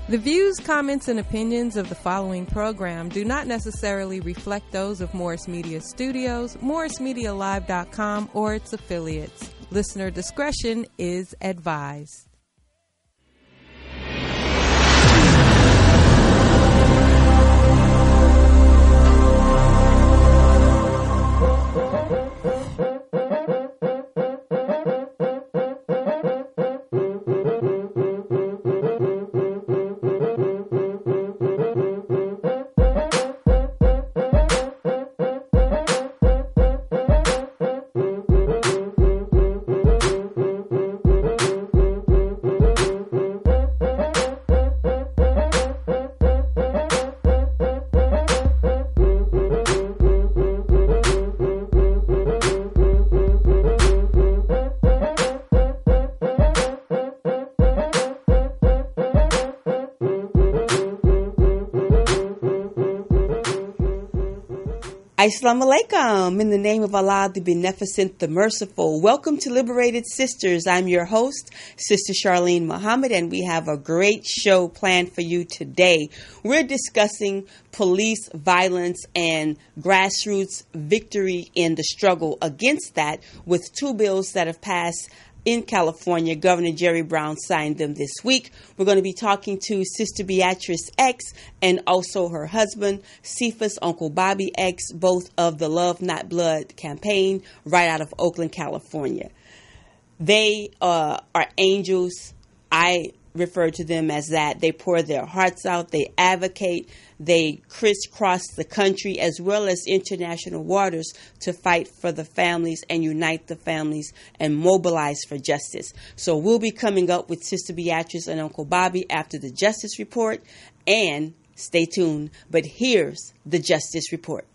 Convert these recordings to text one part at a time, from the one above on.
The views, comments, and opinions of the following program do not necessarily reflect those of Morris Media Studios, MorrisMediaLive.com, or its affiliates. Listener discretion is advised. Assalamu alaikum. In the name of Allah, the Beneficent, the Merciful. Welcome to Liberated Sisters. I'm your host, Sister Charlene Muhammad, and we have a great show planned for you today. We're discussing police violence and grassroots victory in the struggle against that with two bills that have passed in California. Governor Jerry Brown signed them this week. We're going to be talking to Sister Beatrice X and also her husband, Cephus, Uncle Bobby X, both of the Love Not Blood campaign right out of Oakland, California. They are angels. I refer to them as that. They pour their hearts out. They advocate. They crisscross the country as well as international waters to fight for the families and unite the families and mobilize for justice. So we'll be coming up with Sister Beatrice and Uncle Bobby after the Justice Report, and stay tuned. But here's the Justice Report.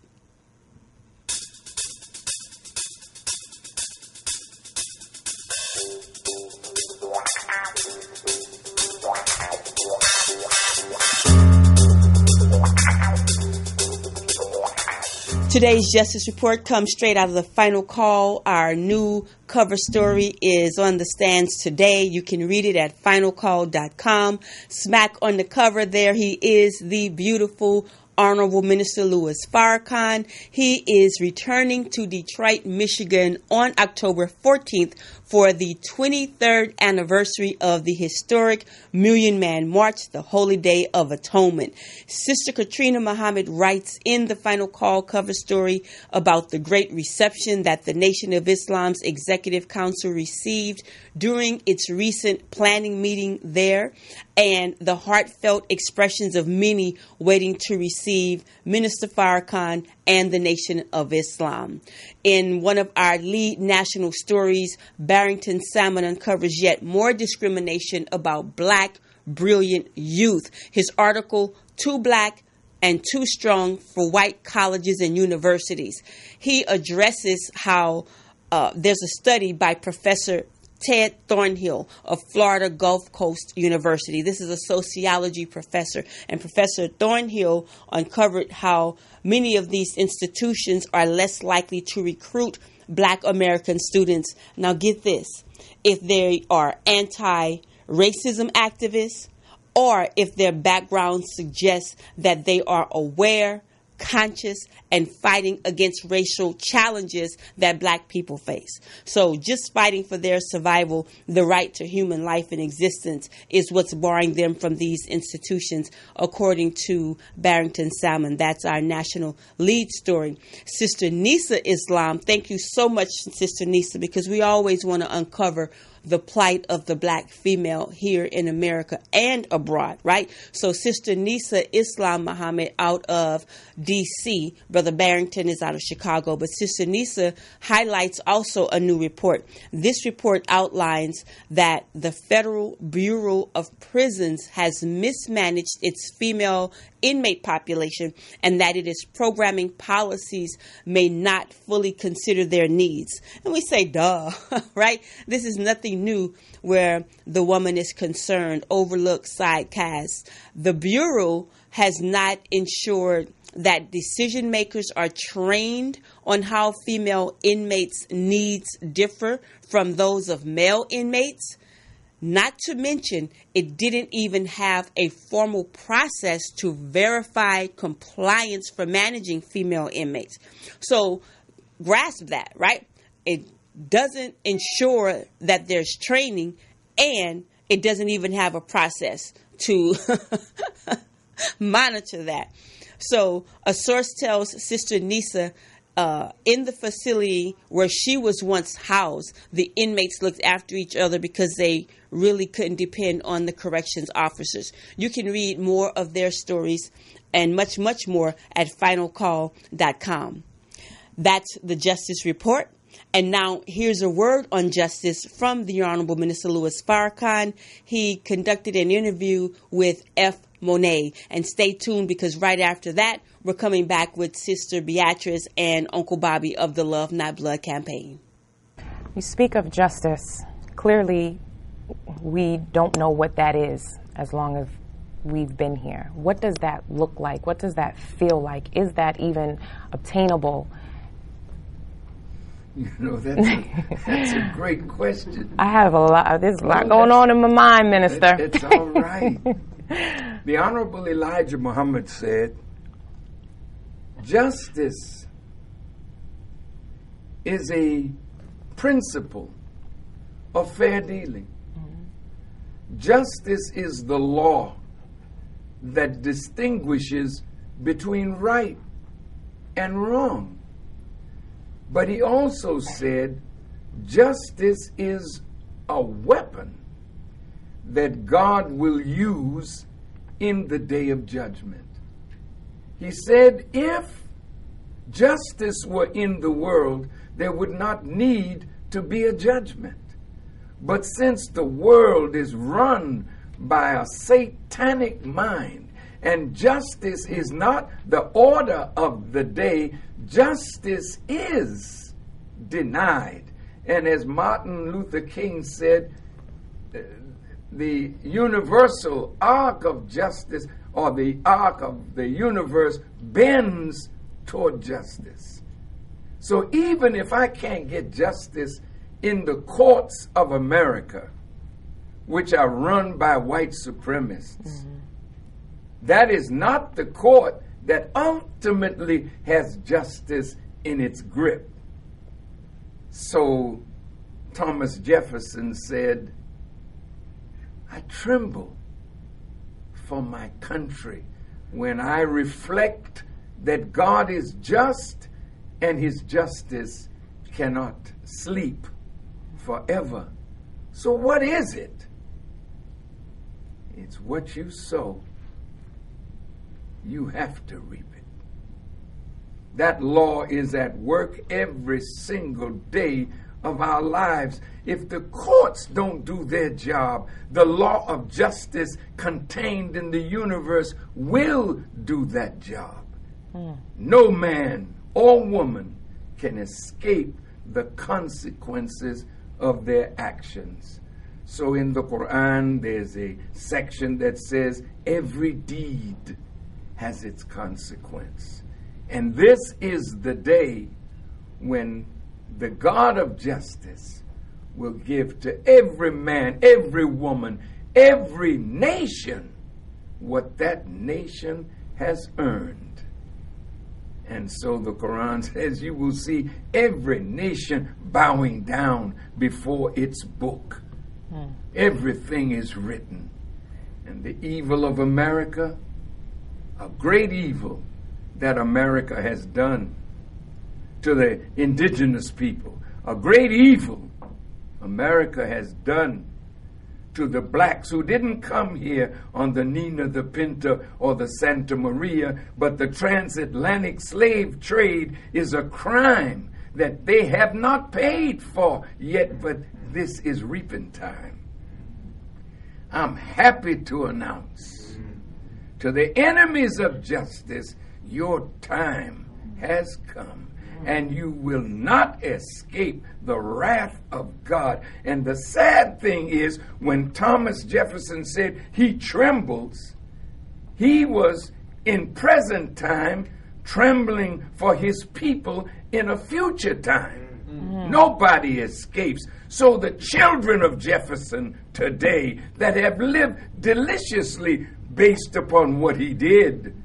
Today's Justice Report comes straight out of the Final Call. Our new cover story is on the stands today. You can read it at finalcall.com. Smack on the cover there, he is the beautiful Honorable Minister Louis Farrakhan. He is returning to Detroit, Michigan on October 14th for the 23rd anniversary of the historic Million Man March, the Holy Day of Atonement. Sister Charlene Muhammad writes in the Final Call cover story about the great reception that the Nation of Islam's Executive Council received during its recent planning meeting there, and the heartfelt expressions of many waiting to receive Minister Farrakhan and the Nation of Islam. In one of our lead national stories, Barrington Salmon uncovers yet more discrimination about black, brilliant youth. His article, Too Black and Too Strong for White Colleges and Universities. He addresses how there's a study by Professor Ted Thornhill of Florida Gulf Coast University. This is a sociology professor, and Professor Thornhill uncovered how many of these institutions are less likely to recruit Black American students. Now get this, if they are anti-racism activists, or if their background suggests that they are aware, conscious, and fighting against racial challenges that Black people face. So just fighting for their survival, the right to human life and existence, is what's barring them from these institutions, according to Barrington Salmon. That's our national lead story. Sister Nisa Islam, thank you so much, Sister Nisa, because we always want to uncover the plight of the Black female here in America and abroad, right? So Sister Nisa Islam Muhammad out of D.C., Brother Barrington is out of Chicago, but Sister Nisa highlights also a new report. This report outlines that the Federal Bureau of Prisons has mismanaged its female inmate population, and that it is programming policies may not fully consider their needs. And we say, duh, right? This is nothing new where the woman is concerned, overlooked, sidecast. The Bureau has not ensured that decision makers are trained on how female inmates' needs differ from those of male inmates. Not to mention, it didn't even have a formal process to verify compliance for managing female inmates. So grasp that, right? It doesn't ensure that there's training, and it doesn't even have a process to monitor that. So a source tells Sister Nisa, in the facility where she was once housed, the inmates looked after each other because they really couldn't depend on the corrections officers. You can read more of their stories and much, much more at finalcall.com. That's the Justice Report. And now here's a word on justice from the Honorable Minister Louis Farrakhan. He conducted an interview with F. Monet. And stay tuned, because right after that, we're coming back with Sister Beatrice and Uncle Bobby of the Love Not Blood campaign. You speak of justice. Clearly, we don't know what that is as long as we've been here. What does that look like? What does that feel like? Is that even obtainable? You know, that's a great question. I have there's a lot going on in my mind, Minister. It's all right. The Honorable Elijah Muhammad said, justice is a principle of fair dealing. Justice is the law that distinguishes between right and wrong. But he also said, justice is a weapon that God will use in the day of judgment. He said, if justice were in the world, there would not need to be a judgment. But since the world is run by a satanic mind, and justice is not the order of the day, justice is denied. And as Martin Luther King said, the universal arc of justice, or the arc of the universe, bends toward justice. So even if I can't get justice in the courts of America, which are run by white supremacists, that is not the court that ultimately has justice in its grip. So Thomas Jefferson said, I tremble for my country when I reflect that God is just and his justice cannot sleep forever. So what is it? It's what you sow. You have to reap it. That law is at work every single day of our lives. If the courts don't do their job, the law of justice contained in the universe will do that job. No man or woman can escape the consequences of their actions. So in the Quran, there's a section that says every deed has its consequence. And this is the day when the God of justice will give to every man, every woman, every nation what that nation has earned. And so the Quran says you will see every nation bowing down before its book. Everything is written. And the evil of America, a great evil that America has done to the indigenous people, a great evil America has done to the blacks who didn't come here on the Nina, the Pinta, or the Santa Maria, but the transatlantic slave trade is a crime that they have not paid for yet, but this is reaping time. I'm happy to announce to the enemies of justice, your time has come. And you will not escape the wrath of God. And the sad thing is, when Thomas Jefferson said he trembles, he was in present time trembling for his people in a future time. Nobody escapes. So the children of Jefferson today that have lived deliciously based upon what he did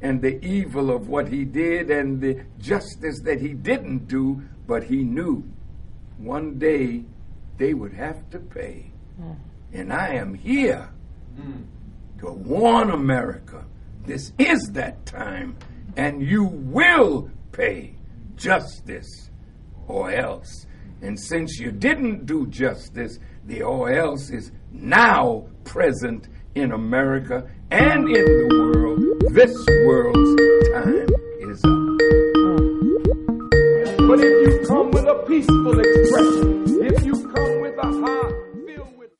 and the evil of what he did and the justice that he didn't do, but he knew one day they would have to pay. And I am here to warn America, this is that time, and you will pay justice or else. And since you didn't do justice, the or else is now present in America and in the world. This world's time is up. But if you come with a peaceful expression, if you come with a heart filled with...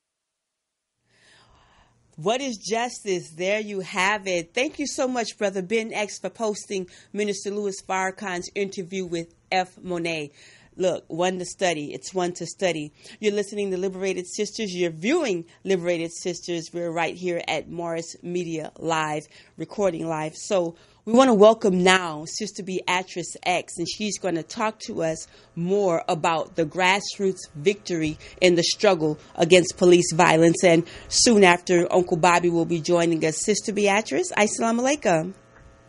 What is justice? There you have it. Thank you so much, Brother Ben X, for posting Minister Louis Farrakhan's interview with F. Monet. Look, one to study. It's one to study. You're listening to Liberated Sisters. You're viewing Liberated Sisters. We're right here at Morris Media Live, recording live. So we want to welcome now Sister Beatrice X, and she's going to talk to us more about the grassroots victory in the struggle against police violence. And soon after, Uncle Bobby will be joining us. Sister Beatrice, Assalamu alaikum.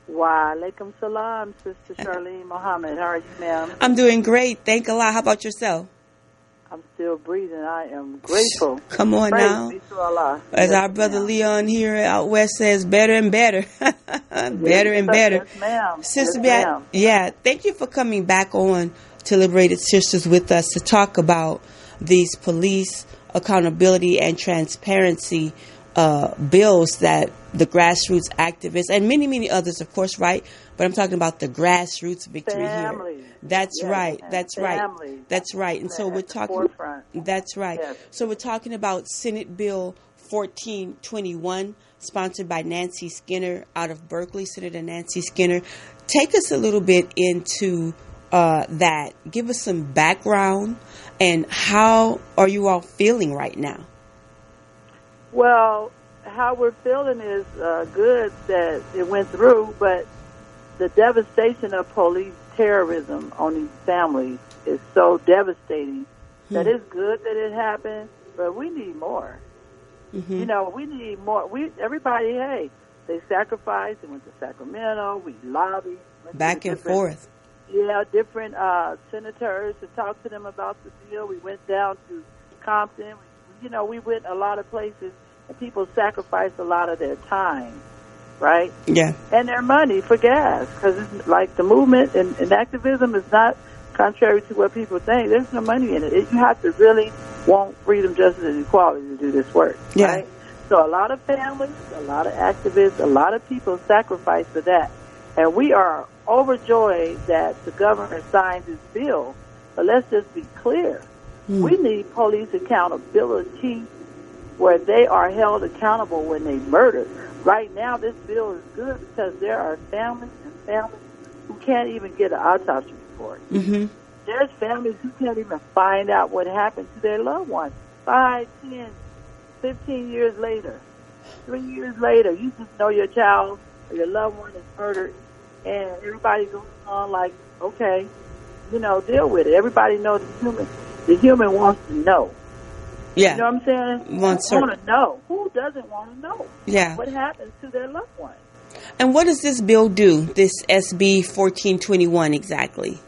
Wa alaikum salam, Sister Charlene Muhammad. How are you, ma'am? I'm doing great. Thank Allah. How about yourself? I'm still breathing. I am grateful. Come on Praise now. be to Allah. As Yes, our brother ma'am. Leon here out west says, better and better. Better and better. Yes, ma'am. Sister Yes, ma'am. yeah, thank you for coming back on to Liberated Sisters with us to talk about these police accountability and transparency bills that the grassroots activists and many, many others, of course, right? But I'm talking about the grassroots victory Family. here. That's Yes, right. and That's family. right. That's right. And so At we're the talking. forefront. That's right. Yes. So we're talking about Senate Bill 1421, sponsored by Nancy Skinner out of Berkeley, Senator Nancy Skinner. Take us a little bit into that. Give us some background and how are you all feeling right now? Well, how we're feeling is good that it went through, but the devastation of police terrorism on these families is so devastating that it's good that it happened, but we need more. Mm-hmm. You know, we need more. Everybody, hey, they sacrificed. They went to Sacramento. We lobbied. Back and forth. Yeah, different senators to talk to them about the deal. We went down to Compton. We went a lot of places, and people sacrificed a lot of their time, right? Yeah. And their money for gas, because it's like the movement and activism is not contrary to what people think. There's no money in it. You have to really want freedom, justice, and equality to do this work, right? So a lot of families, a lot of activists, a lot of people sacrifice for that. And we are overjoyed that the governor signed this bill. But let's just be clear. We need police accountability where they are held accountable when they murder. Right now, this bill is good because there are families who can't even get an autopsy report. Mm-hmm. There's families who can't even find out what happened to their loved ones. 5, 10, 15 years later, 3 years later, you just know your child or your loved one is murdered, and everybody goes on like, okay, deal with it. Everybody knows the human wants to know. Yeah. You know what I'm saying? Want to know. Who doesn't want to know? Yeah. What happens to their loved one? And what does this bill do, this SB 1421 exactly?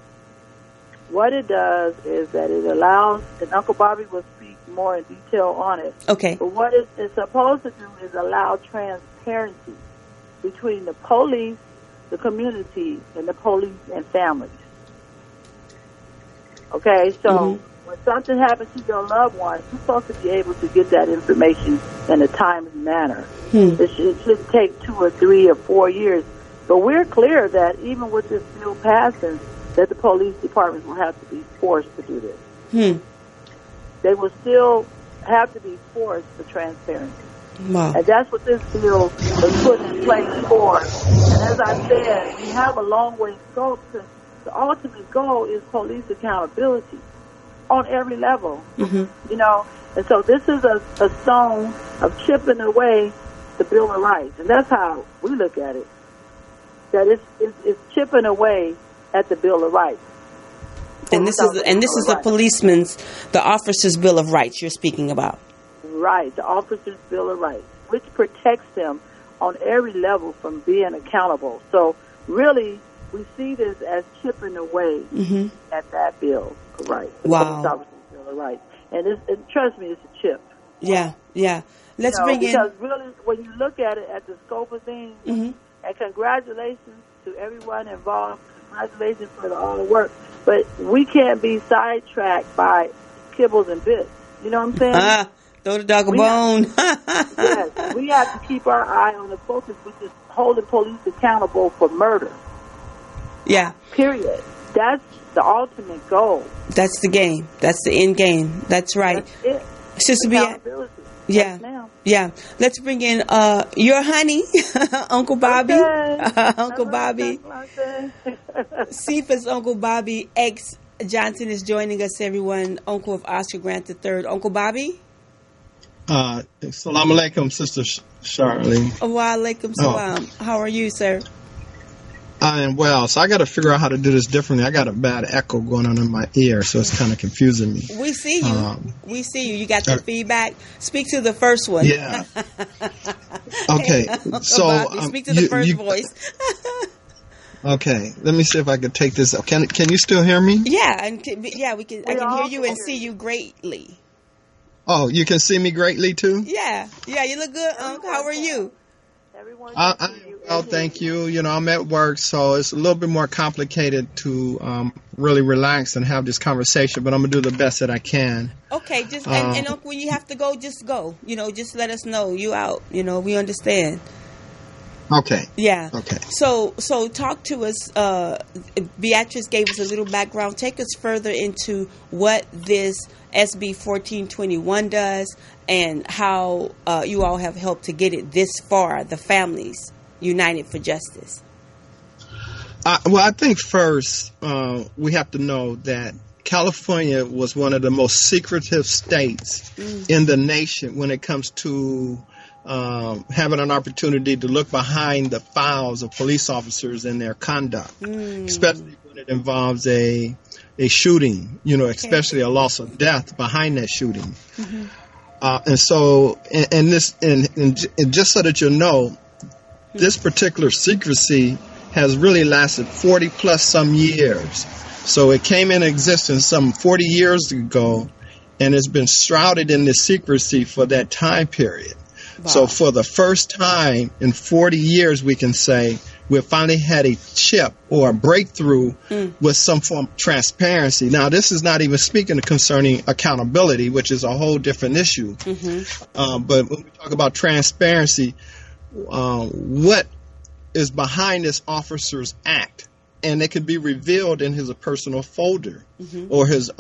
What it does is that it allows, and Uncle Bobby will speak more in detail on it. Okay. But what it's supposed to do is allow transparency between the police, the community, and the police and families. Okay, so when something happens to your loved one, you're supposed to be able to get that information in a timely manner. It should take 2 or 3 or 4 years. But we're clear that even with this bill passing, that the police departments will have to be forced to do this. They will still have to be forced for transparency. Wow. And that's what this bill was put in place for. And as I said, we have a long way to go because the ultimate goal is police accountability on every level. And so this is a stone of chipping away the Bill of Rights. And that's how we look at it, that it's chipping away at the Bill of Rights. And this is the policeman's, the officer's Bill of Rights you're speaking about. Right, the officer's Bill of Rights, which protects them on every level from being accountable. So really, we see this as chipping away at that bill of rights. Wow. The officer's Bill of Rights. And trust me, it's a chip. Yeah. Let's bring in... Because really, when you look at it at the scope of things, and congratulations to everyone involved, congratulations for all the work, but we can't be sidetracked by kibbles and bits. You know what I'm saying? Throw the dog a bone. Yes, we have to keep our eye on the focus, which is holding police accountable for murder. Yeah. Period. That's the ultimate goal. That's the game. That's the end game. That's right. That's it. Sister Beatrice. Yeah. Let's bring in your honey, Uncle Bobby. Okay. Uncle Bobby. Cephus Uncle Bobby X Johnson is joining us, everyone. Uncle of Oscar Grant III. Uncle Bobby? Assalamu alaikum, Sister Charlene. Wa alaikum salam. How are you, sir? I am well. So I got to figure out how to do this differently. I got a bad echo going on in my ear, so it's kind of confusing me. We see you. You got the feedback. Speak to the first one. Yeah. Okay. So Bobby, speak to the first voice. Okay. Let me see if I can take this up. Can you still hear me? Yeah, we can. I can hear you and see you greatly. Oh, you can see me greatly too? Yeah. You look good, Uncle. How are you? Well, thank you. You know, I'm at work, so it's a little bit more complicated to really relax and have this conversation, but I'm going to do the best that I can. Okay, and Uncle, when you have to go, just go. You know, just let us know. You out. You know, we understand. Okay. Yeah. Okay. So talk to us. Beatrice gave us a little background. Take us further into what this SB 1421 does and how you all have helped to get it this far, the families united for justice. Well, I think first we have to know that California was one of the most secretive states in the nation when it comes to having an opportunity to look behind the files of police officers and their conduct, especially when it involves a shooting, you know, especially a loss of death behind that shooting. And so, and just so that you know, this particular secrecy has really lasted 40 plus some years. So it came in existence some 40 years ago, and it's been shrouded in this secrecy for that time period. Wow. So for the first time in 40 years, we can say we finally had a chip or a breakthrough with some form of transparency. Now, this is not even speaking concerning accountability, which is a whole different issue. But when we talk about transparency, what is behind this officer's act? And it can be revealed in his personal folder or his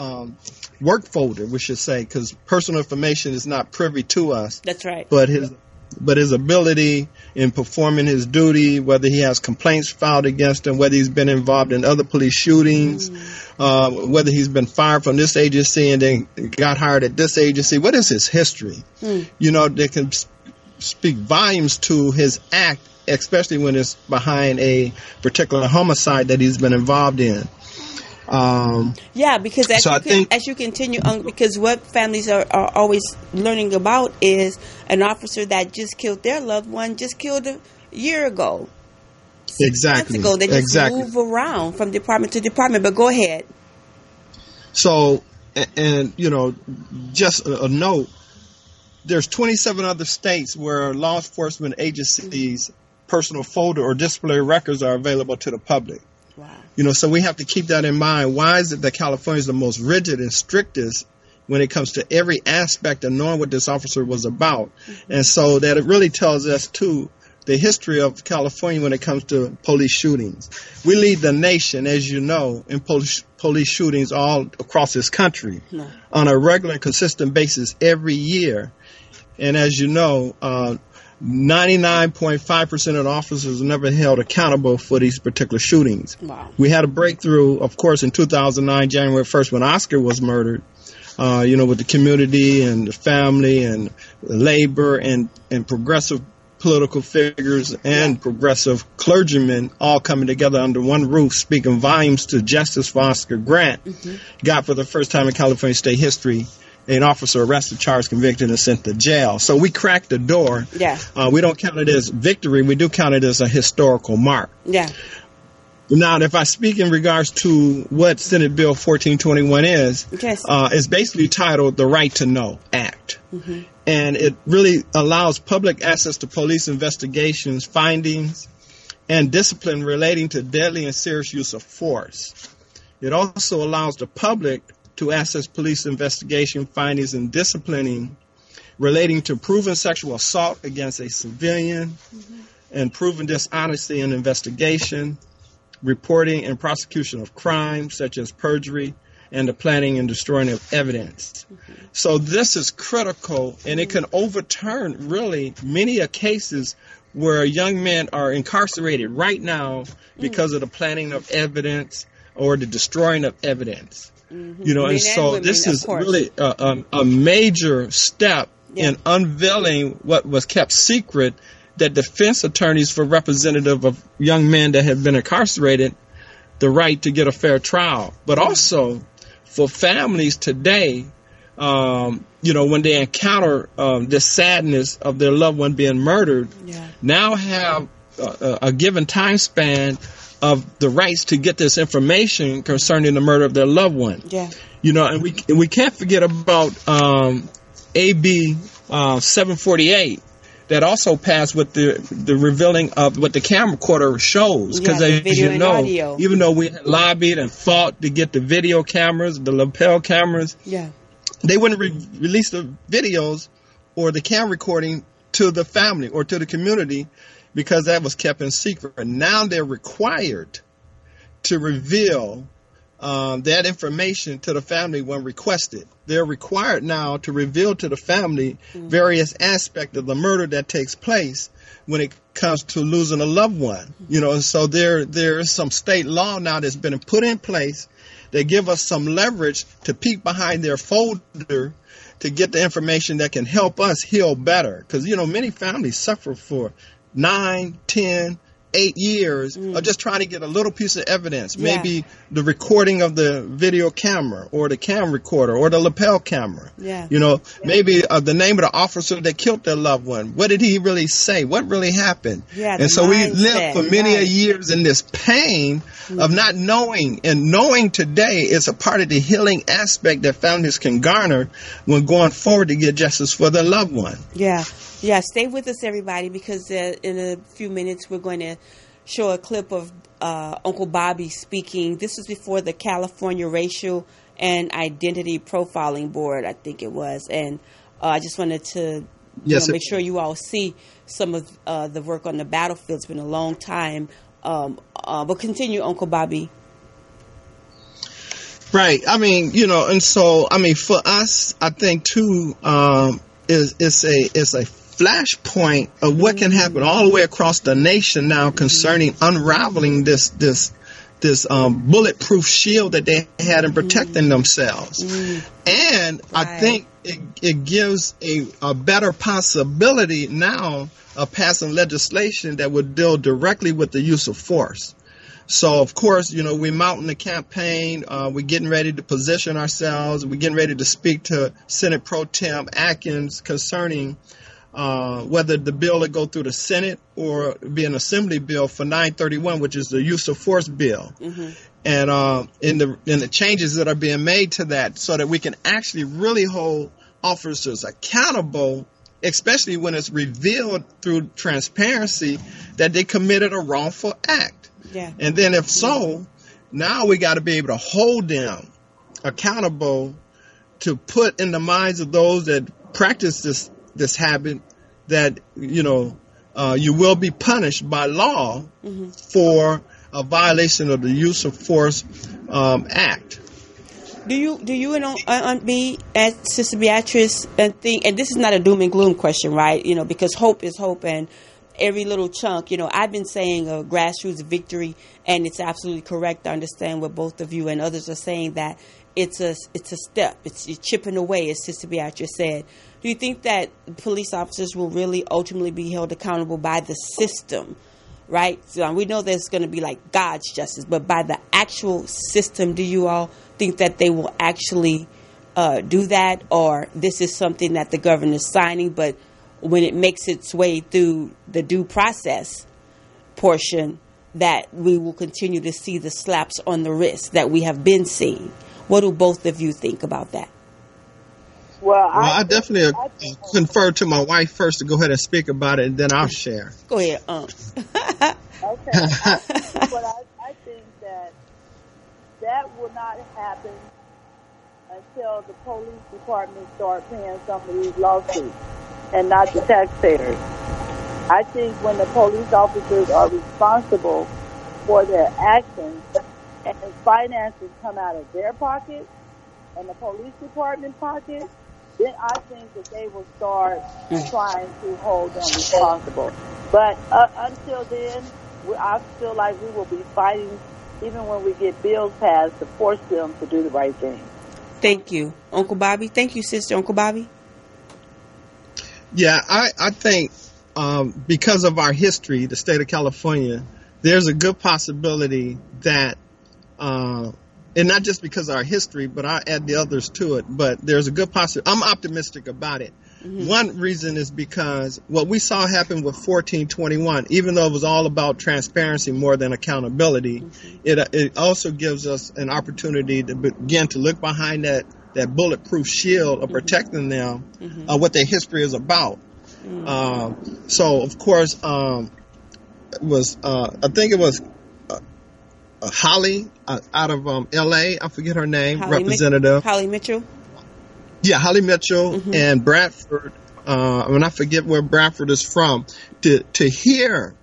work folder, we should say, because personal information is not privy to us. That's right. But his ability in performing his duty, whether he has complaints filed against him, whether he's been involved in other police shootings, whether he's been fired from this agency and then got hired at this agency, what is his history? You know, they can speak volumes to his act, especially when it's behind a particular homicide that he's been involved in. Because as you continue on, because what families are always learning about is an officer that just killed their loved one, just killed a year ago. Exactly. Months ago. They just move around from department to department. But go ahead. So, and you know, just a note, there's 27 other states where law enforcement agencies' personal folder or disciplinary records are available to the public. Wow. You know, so we have to keep that in mind. Why is it that California is the most rigid and strictest when it comes to every aspect of knowing what this officer was about? And so that it really tells us, too, the history of California when it comes to police shootings. We lead the nation, as you know, in police shootings all across this country on a regular and consistent basis every year. And as you know, 99.5% of the officers are never held accountable for these particular shootings. Wow. We had a breakthrough, of course, in 2009, January 1st, when Oscar was murdered, with the community and the family and labor and progressive political figures and progressive clergymen all coming together under one roof, speaking volumes to justice for Oscar Grant, got for the first time in California state history an officer arrested, charged, convicted, and sent to jail. So we cracked the door. Yeah. We don't count it as victory. We do count it as a historical mark. Yeah. Now, if I speak in regards to what Senate Bill 1421 is, it's basically titled the Right to Know Act. And it really allows public access to police investigations, findings, and discipline relating to deadly and serious use of force. It also allows the public to access police investigation, findings, and disciplining relating to proven sexual assault against a civilian and proven dishonesty in investigation, reporting and prosecution of crimes such as perjury, and the planning and destroying of evidence. So this is critical, and it can overturn really many cases where young men are incarcerated right now because of the planning of evidence or the destroying of evidence. You know, and so this is really a major step in unveiling what was kept secret, that defense attorneys for representative of young men that have been incarcerated, the right to get a fair trial, but also for families today, you know, when they encounter the sadness of their loved one being murdered, now have a given time span of the rights to get this information concerning the murder of their loved one. You know, and we can't forget about AB 748 that also passed with the revealing of what the camera recorder shows. Because as you know, even though we lobbied and fought to get the video cameras, the lapel cameras, they wouldn't release the videos or the camera recording to the family or to the community because that was kept in secret. And now they're required to reveal that information to the family when requested. They're required now to reveal to the family various aspects of the murder that takes place when it comes to losing a loved one. You know, and so there is some state law now that's been put in place that give us some leverage to peek behind their folder to get the information that can help us heal better. Because, you know, many families suffer for 9, 10, 8 years of just trying to get a little piece of evidence, maybe the recording of the video camera or the camera recorder or the lapel camera. You know, maybe the name of the officer that killed their loved one. What did he really say? What really happened? And so we lived for many years in this pain of not knowing, and knowing today is a part of the healing aspect that families can garner when going forward to get justice for their loved one. Yeah, stay with us, everybody, because in a few minutes we're going to show a clip of Uncle Bobby speaking. This was before the California Racial and Identity Profiling Board, I think it was. And I just wanted to make sure you all see some of the work on the battlefield. It's been a long time. But continue, Uncle Bobby. Right. I mean, you know, and so, I mean, for us, I think, too, it's a flashpoint of what can happen all the way across the nation now concerning unraveling this bulletproof shield that they had in protecting themselves. And I think it gives a better possibility now of passing legislation that would deal directly with the use of force. So, of course, you know, we're mounting the campaign. We're getting ready to position ourselves. We're getting ready to speak to Senate Pro Tem Atkins concerning whether the bill will go through the Senate or be an assembly bill for 931, which is the use of force bill. And in the changes that are being made to that, so that we can actually really hold officers accountable, especially when it's revealed through transparency that they committed a wrongful act. And then if so, now we got to be able to hold them accountable to put in the minds of those that practice this habit that, you know, you will be punished by law for a violation of the use of force act. Do you and me, as Sister Beatrice, and think, and this is not a doom and gloom question, right? You know, because hope is hope, and every little chunk, you know, I've been saying a grassroots victory, and it's absolutely correct. I understand what both of you and others are saying, that it's a step. It's chipping away, as Sister Beatrice said. Do you think that police officers will really ultimately be held accountable by the system, right? So we know there's going to be like God's justice, but by the actual system, do you all think that they will actually do that, or this is something that the governor is signing, but when it makes its way through the due process portion, that we will continue to see the slaps on the wrist that we have been seeing? What do both of you think about that? Well, I definitely confer to my wife first to go ahead and speak about it, and then I'll share. Go ahead, Okay. I think that will not happen until the police department start paying some of these lawsuits and not the taxpayers. I think when the police officers are responsible for their actions and finances come out of their pocket and the police department pocket, then I think that they will start trying to hold them responsible. But until then, I feel like we will be fighting even when we get bills passed to force them to do the right thing. Thank you, Uncle Bobby. Thank you, Sister. Uncle Bobby? Yeah, I think because of our history, the state of California, there's a good possibility that, and not just because of our history, but I add the others to it, but there's a good possibility. I'm optimistic about it. Mm-hmm. One reason is because what we saw happen with 1421, even though it was all about transparency more than accountability, it also gives us an opportunity to begin to look behind that bulletproof shield of protecting them, what their history is about. So, of course, it was I think it was Holly out of L.A. I forget her name, Representative Holly Mitchell. Yeah, Holly Mitchell and Bradford. I forget where Bradford is from. To hear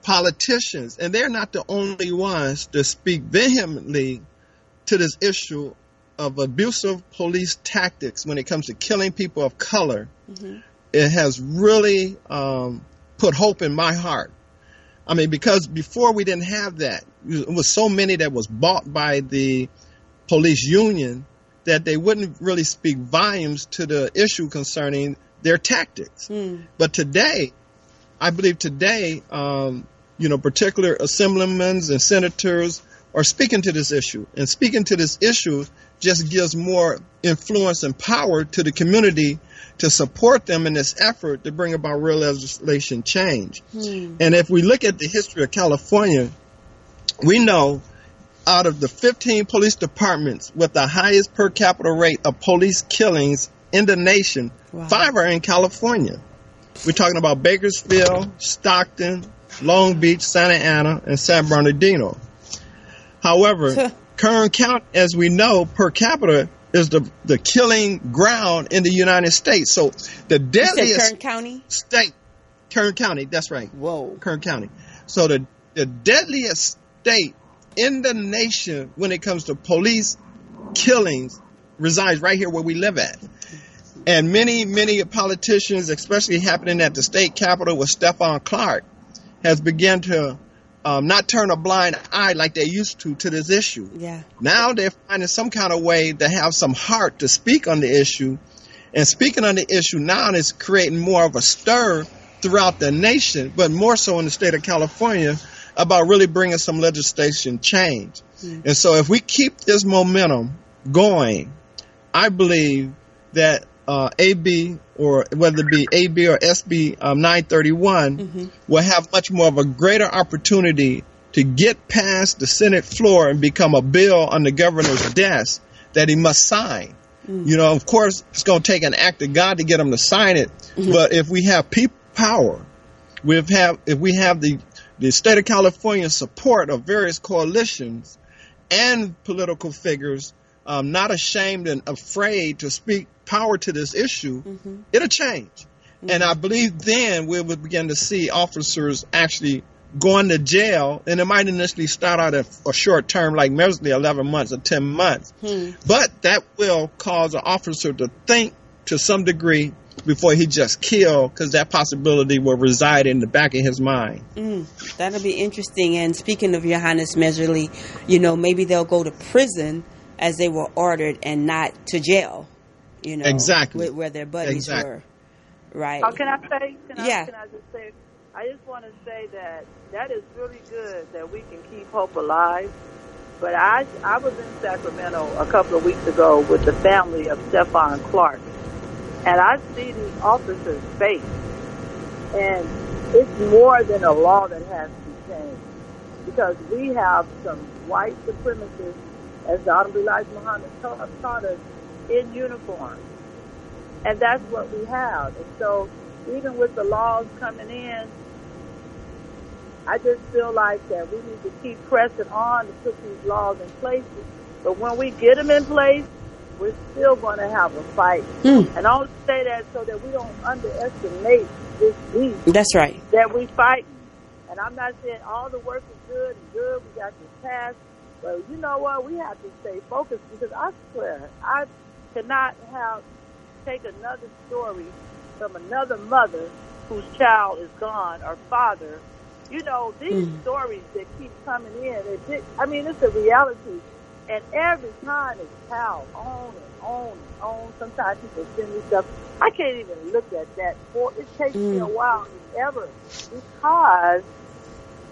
politicians, and they're not the only ones to speak vehemently to this issue of abusive police tactics when it comes to killing people of color. It has really put hope in my heart. I mean, because before we didn't have that. It was so many that was bought by the police union that they wouldn't really speak volumes to the issue concerning their tactics. But today, I believe today, particular assemblymen and senators are speaking to this issue. And speaking to this issue just gives more influence and power to the community to support them in this effort to bring about real legislation change. And if we look at the history of California, we know out of the 15 police departments with the highest per capita rate of police killings in the nation, 5 are in California. We're talking about Bakersfield, Stockton, Long Beach, Santa Ana, and San Bernardino. However, Kern County, as we know, per capita is the killing ground in the United States. So the deadliest Kern County? State, Kern County, that's right. Whoa. Kern County. So the deadliest state in the nation when it comes to police killings resides right here where we live at. And many politicians, especially happening at the state capitol with Stephon Clark, has begun to not turn a blind eye like they used to this issue. Yeah. Now they're finding some kind of way to have some heart to speak on the issue. And speaking on the issue now is creating more of a stir throughout the nation, but more so in the state of California, about really bringing some legislation change. And so if we keep this momentum going, I believe that AB, or whether it be AB or SB 931, will have much more of a greater opportunity to get past the Senate floor and become a bill on the governor's desk that he must sign. Of course, it's going to take an act of God to get him to sign it. But if we have people power, if we have the state of California support of various coalitions and political figures, not ashamed and afraid to speak power to this issue, it'll change. And I believe then we will begin to see officers actually going to jail, and it might initially start out at a short term, like measly 11 months or 10 months. But that will cause an officer to think to some degree before he just kill, because that possibility will reside in the back of his mind. That'll be interesting. And speaking of Johannes Meserly, maybe they'll go to prison as they were ordered and not to jail. you know, exactly where their buddies were. Right. Oh, can I say? Can yeah. I just say? I just want to say that is really good that we can keep hope alive. But I was in Sacramento a couple of weeks ago with the family of Stephon Clark, and I see the officer's face, and it's more than a law that has to be changed, because we have some white supremacists, as the Honorable Elijah Muhammad taught us, in uniform. And that's what we have. And so even with the laws coming in, I just feel like that we need to keep pressing on to put these laws in place. But when we get them in place, we're still going to have a fight. And I only say that so that we don't underestimate this beast. That's right. That we fight. And I'm not saying all the work is good and good. We got this passed. But you know what? We have to stay focused, because I swear I cannot take another story from another mother whose child is gone, or father. You know, these stories that keep coming in, it's a reality. And every time it's piled on and on and on. Sometimes people send me stuff. I can't even look at that. It takes me a while, if ever, because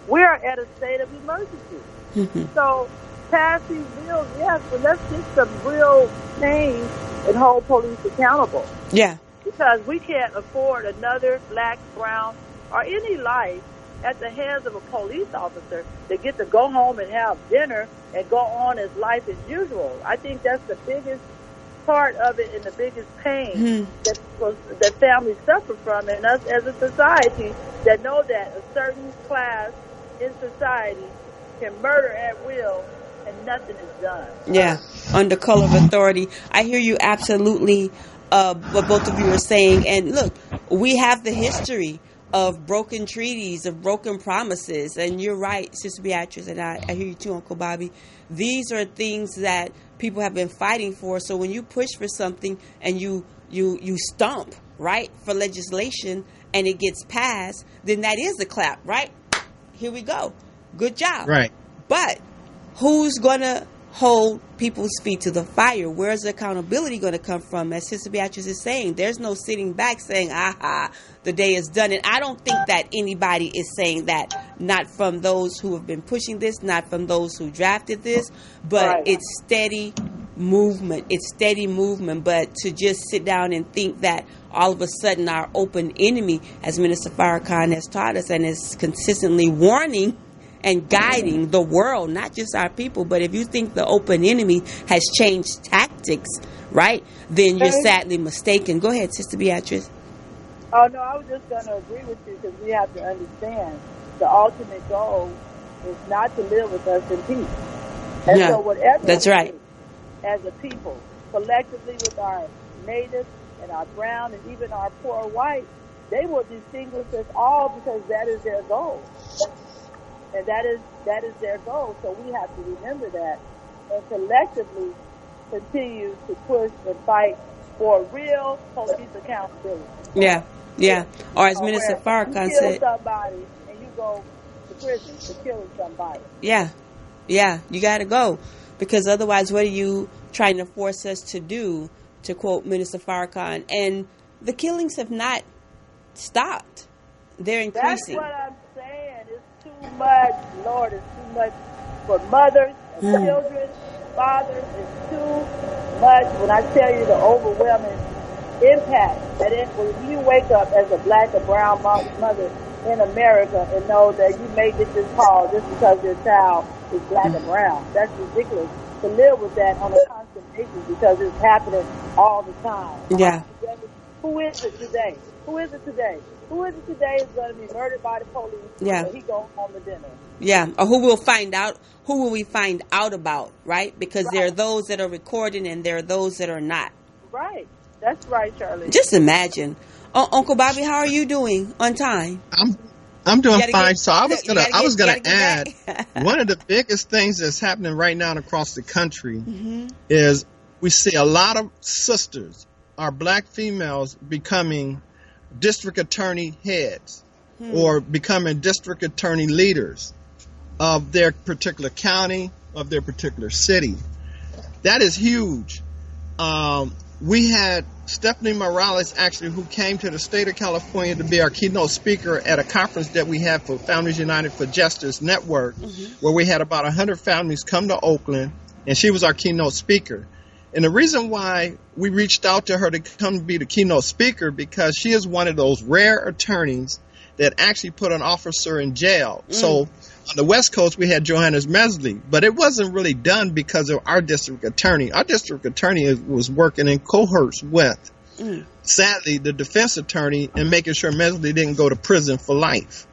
we're at a state of emergency. So pass these bills, yes, but let's get some real change and hold police accountable. Yeah. Because we can't afford another black, brown, or any life at the hands of a police officer that get to go home and have dinner and go on as life as usual. I think that's the biggest part of it and the biggest pain that families suffer from, and us as a society that know that a certain class in society can murder at will and nothing is done. Yeah, under color of authority. I hear you absolutely, what both of you are saying. And look, we have the history of broken treaties, of broken promises. And you're right, Sister Beatrice, and I hear you too, Uncle Bobby. These are things that people have been fighting for. So when you push for something and you stomp, right, for legislation and it gets passed, then that is a clap, right? Here we go. Good job. Right. But who's going to hold people's feet to the fire? Where's the accountability going to come from? As Sister Beatrice is saying, there's no sitting back saying, aha, the day is done. And I don't think that anybody is saying that, not from those who have been pushing this, not from those who drafted this, but it's steady movement. It's steady movement. But to just sit down and think that all of a sudden our open enemy, as Minister Farrakhan has taught us and is consistently warning and guiding the world, not just our people, but if you think the open enemy has changed tactics, right, then you're sadly mistaken. Go ahead, Sister Beatrice. Oh, no, I was just going to agree with you, because we have to understand the ultimate goal is not to live with us in peace. And so whatever that's right. As a people, collectively with our natives and our brown and even our poor white, they will distinguish us all, because that is their goal. And that is their goal. So we have to remember that and collectively continue to push and fight for real police accountability. Yeah. Or as Minister Farrakhan said, you kill somebody and you go to prison for killing somebody. Yeah, you got to go, because otherwise, what are you trying to force us to do? To quote Minister Farrakhan, and the killings have not stopped; they're increasing. That's what I'm saying. It's too much, Lord. It's too much for mothers and children, fathers. It's too much. When I tell you the overwhelming impact that when you wake up as a black or brown mother in America and know that you may get this call just because your child is black or brown, that's ridiculous. To live with that on a constant basis, because it's happening all the time. Yeah. Who is it today? Who is it today is going to be murdered by the police? Yeah. And he goes home to dinner. Yeah. Or who will find out? Who will we find out about? Right? Because there are those that are recording and there are those that are not. Right. That's right, Charlene. Just imagine. Uncle Bobby, how are you doing on time? I'm doing fine. So I was gonna add one of the biggest things that's happening right now across the country is we see a lot of sisters, our black females, becoming district attorney heads or becoming district attorney leaders of their particular county, of their particular city. That is huge. we had Stephanie Morales, actually, who came to the state of California to be our keynote speaker at a conference that we had for Families United for Justice Network, where we had about 100 families come to Oakland, and she was our keynote speaker. And the reason why we reached out to her to come be the keynote speaker, because she is one of those rare attorneys that actually put an officer in jail. So on the West Coast, we had Johannes Mesley, but it wasn't really done because of our district attorney. Our district attorney was working in cohorts with, sadly, the defense attorney and making sure Mesley didn't go to prison for life.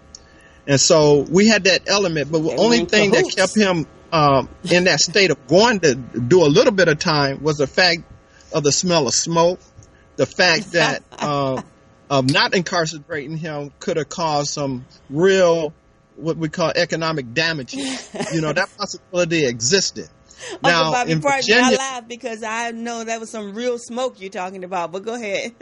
And so we had that element, but the only thing that kept him in that state of going to do a little bit of time was the fact of the smell of smoke, the fact that of not incarcerating him could have caused some real, what we call economic damages. That possibility existed. Now, Bobby, in Virginia, I laugh because I know that was some real smoke you're talking about, but go ahead.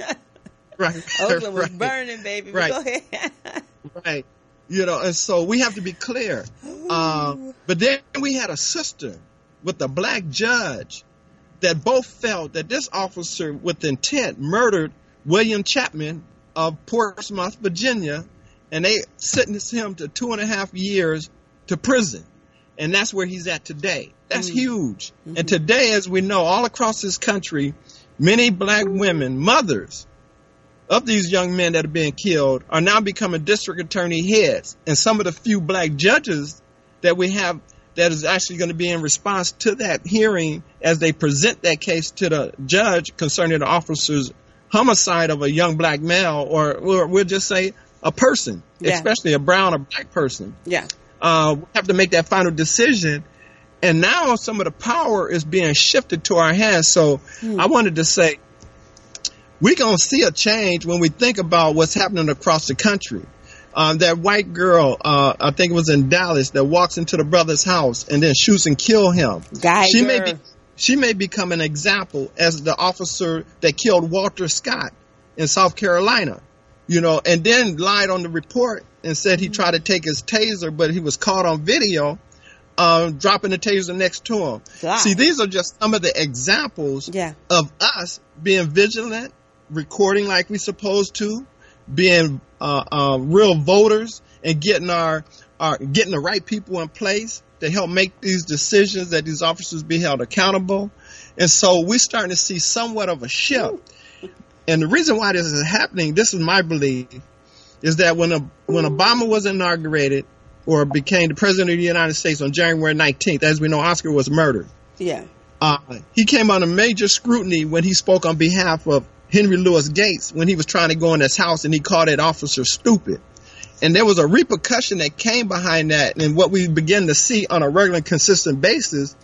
Right. Oakland was burning, baby, but go ahead. Right. And so we have to be clear. But then we had a sister with a black judge that both felt that this officer with intent murdered William Chapman of Portsmouth, Virginia, and they sentenced him to 2.5 years to prison. And that's where he's at today. That's huge. And today, as we know, all across this country, many black women, mothers of these young men that are being killed, are now becoming district attorney heads. And some of the few black judges that we have that is actually going to be in response to that hearing as they present that case to the judge concerning the officer's homicide of a young black male, or we'll just say a person, especially a brown or black person. We have to make that final decision. And now some of the power is being shifted to our hands. So I wanted to say, we're going to see a change when we think about what's happening across the country. That white girl, I think it was in Dallas, that walks into the brother's house and then shoots and kills him. She may become an example as the officer that killed Walter Scott in South Carolina, and then lied on the report and said he tried to take his taser, but he was caught on video dropping the taser next to him. See, these are just some of the examples of us being vigilant, recording like we're supposed to, being real voters, and getting getting the right people in place to help make these decisions, that these officers be held accountable. And so we're starting to see somewhat of a shift. And the reason why this is happening, this is my belief, is that when Obama was inaugurated or became the president of the United States on January 19th, as we know, Oscar was murdered. He came under major scrutiny when he spoke on behalf of Henry Louis Gates when he was trying to go in his house, and he called that officer stupid. And there was a repercussion that came behind that. And what we began to see on a regular and consistent basis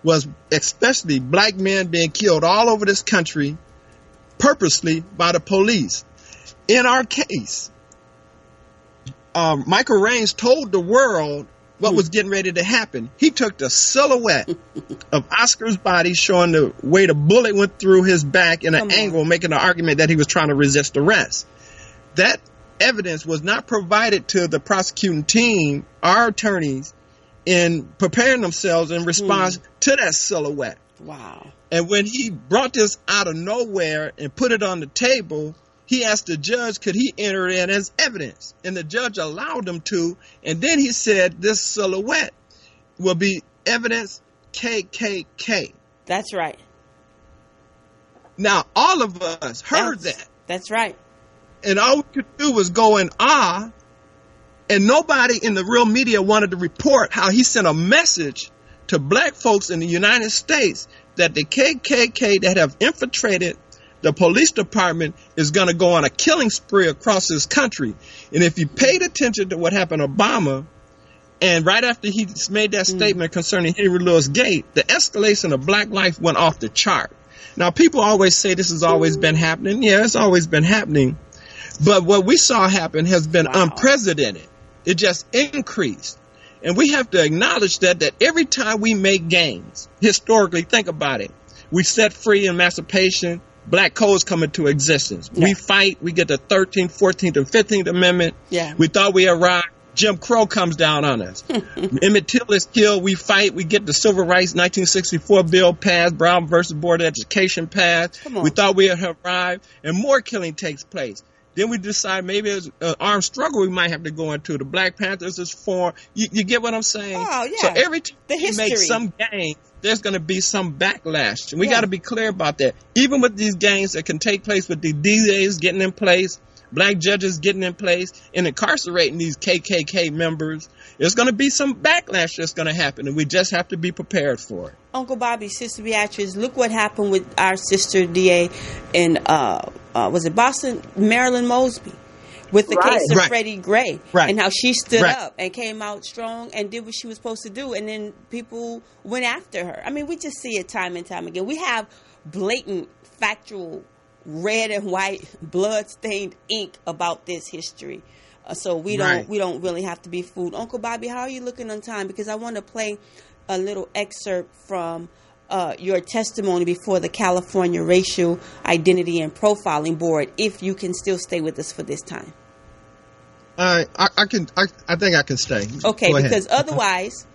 was especially black men being killed all over this country purposely by the police. In our case, Michael Raines told the world what was getting ready to happen. He took the silhouette of Oscar's body, showing the way the bullet went through his back in an angle, making the argument that he was trying to resist arrest. That evidence was not provided to the prosecuting team, our attorneys, in preparing themselves in response to that silhouette. And when he brought this out of nowhere and put it on the table, he asked the judge, could he enter it in as evidence? And the judge allowed him to. And then he said, this silhouette will be evidence KKK. That's right. Now, all of us heard that. That's right. And all we could do was go in awe. And nobody in the real media wanted to report how he sent a message to black folks in the United States that the KKK that have infiltrated the police department is going to go on a killing spree across this country. And if you paid attention to what happened to Obama, and right after he made that statement concerning Henry Louis Gates, the escalation of black life went off the chart. Now, people always say this has always been happening. Yeah, it's always been happening. But what we saw happen has been unprecedented. It just increased. And we have to acknowledge that every time we make gains, historically, think about it. We set free emancipation, black codes come into existence. We fight, we get the 13th, 14th, and 15th Amendment. We thought we arrived. Jim Crow comes down on us. Emmett Till is killed. We fight. We get the Civil Rights 1964 bill passed. Brown versus Board of Education passed. We thought we had arrived, and more killing takes place. Then we decide maybe it's an armed struggle we might have to go into. The Black Panthers is formed. You get what I'm saying? Oh, yeah. So every time we make some gain, there's going to be some backlash. And we got to be clear about that. Even with these gains that can take place with the DAs getting in place, black judges getting in place, and incarcerating these KKK members, there's going to be some backlash that's going to happen, and we just have to be prepared for it. Uncle Bobby, Sister Beatrice, look what happened with our sister DA in, was it Boston? Marilyn Mosby, with the case of Freddie Gray, and how she stood up and came out strong and did what she was supposed to do, and then people went after her. I mean, we just see it time and time again. We have blatant, factual, red and white, blood-stained ink about this history. So we don't really have to be fooled. Uncle Bobby, how are you looking on time? Because I want to play a little excerpt from your testimony before the California Racial Identity and Profiling Board, if you can still stay with us for this time. I think I can stay. Okay, because otherwise,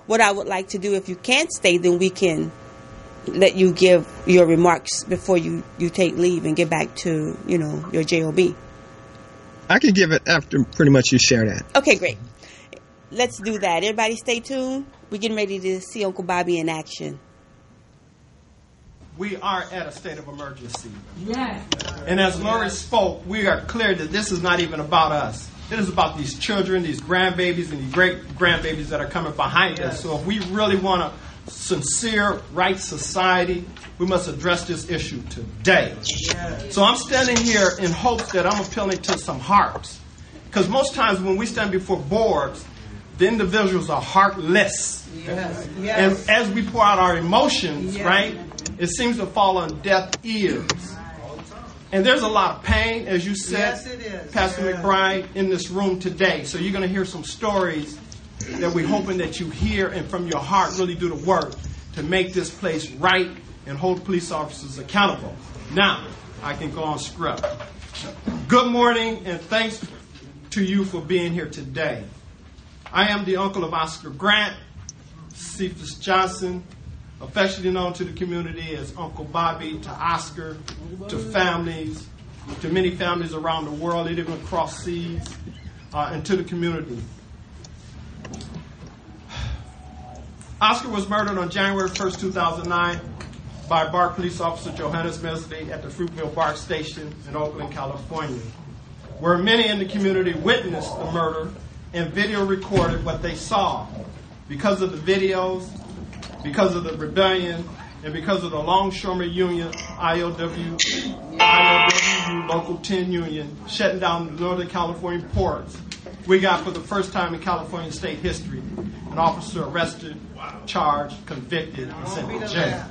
what I would like to do, if you can't stay, then we can let you give your remarks before you take leave and get back to, your JOB. I can give it after pretty much you share that. Okay, great. Let's do that. Everybody stay tuned. We're getting ready to see Uncle Bobby in action. We are at a state of emergency. Yes. And as Lori spoke, we are clear that this is not even about us. It is about these children, these grandbabies, and these great-grandbabies that are coming behind us. So if we really want a sincere, right society, we must address this issue today. Yes. So I'm standing here in hopes that I'm appealing to some hearts. Because most times when we stand before boards, the individuals are heartless. Yes. Yes. And as we pour out our emotions, right, it seems to fall on deaf ears. And there's a lot of pain, as you said, Pastor McBride, in this room today. So you're going to hear some stories that we're hoping that you hear and from your heart really do the work to make this place right and hold police officers accountable. Now, I can go on script. Good morning, and thanks to you for being here today. I am the uncle of Oscar Grant, Cephus Johnson, affectionately known to the community as Uncle Bobby, to Oscar, to families, to many families around the world, even across seas, and to the community. Oscar was murdered on January 1st, 2009 by BART police officer Johannes Mesley at the Fruitville BART station in Oakland, California, where many in the community witnessed the murder and video recorded what they saw. Because of the videos, because of the rebellion, and because of the Longshoremen Union, IOW Local 10 Union, shutting down the Northern California ports, we got, for the first time in California state history, an officer arrested, charged, convicted, and sent to jail.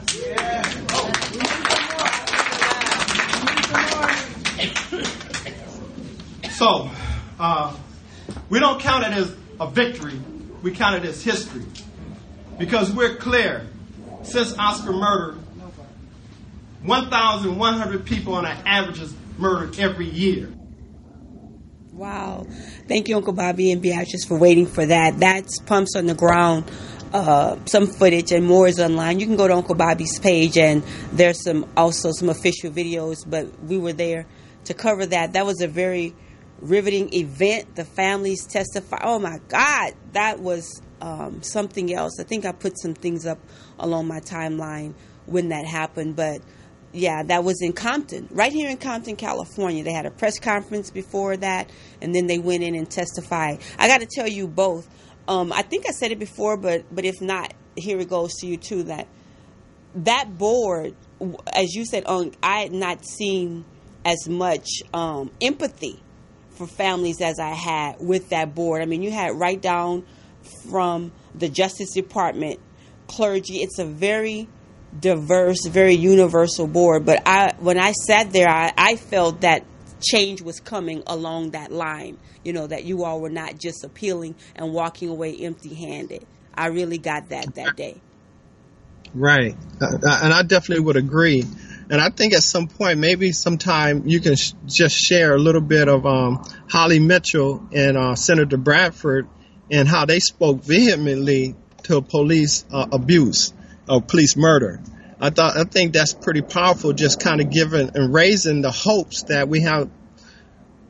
So, we don't count it as a victory, we count it as history. Because we're clear, since Oscar murder, 1,100 people on an average is murdered every year. Wow. Thank you, Uncle Bobby and Beatrice, for waiting for that. That's Pumps on the Ground, some footage, and more is online. You can go to Uncle Bobby's page, and there's also some official videos, but we were there to cover that. That was a very riveting event. The families testify. Oh, my God. That was something else. I think I put some things up along my timeline when that happened, but yeah, that was in Compton, right here in Compton, California. They had a press conference before that, and then they went in and testified. I got to tell you both. I think I said it before, but if not, here it goes to you too. That board, as you said, I had not seen as much empathy for families as I had with that board. I mean, you had right down from the Justice Department, clergy. It's a very diverse, very universal board. But when I sat there, I felt that change was coming along that line. You know, that you all were not just appealing and walking away empty-handed. I really got that day. Right. And I definitely would agree. And I think at some point, maybe sometime you can just share a little bit of Holly Mitchell and Senator Bradford and how they spoke vehemently to police abuse or police murder. I think that's pretty powerful, just kind of giving and raising the hopes that we have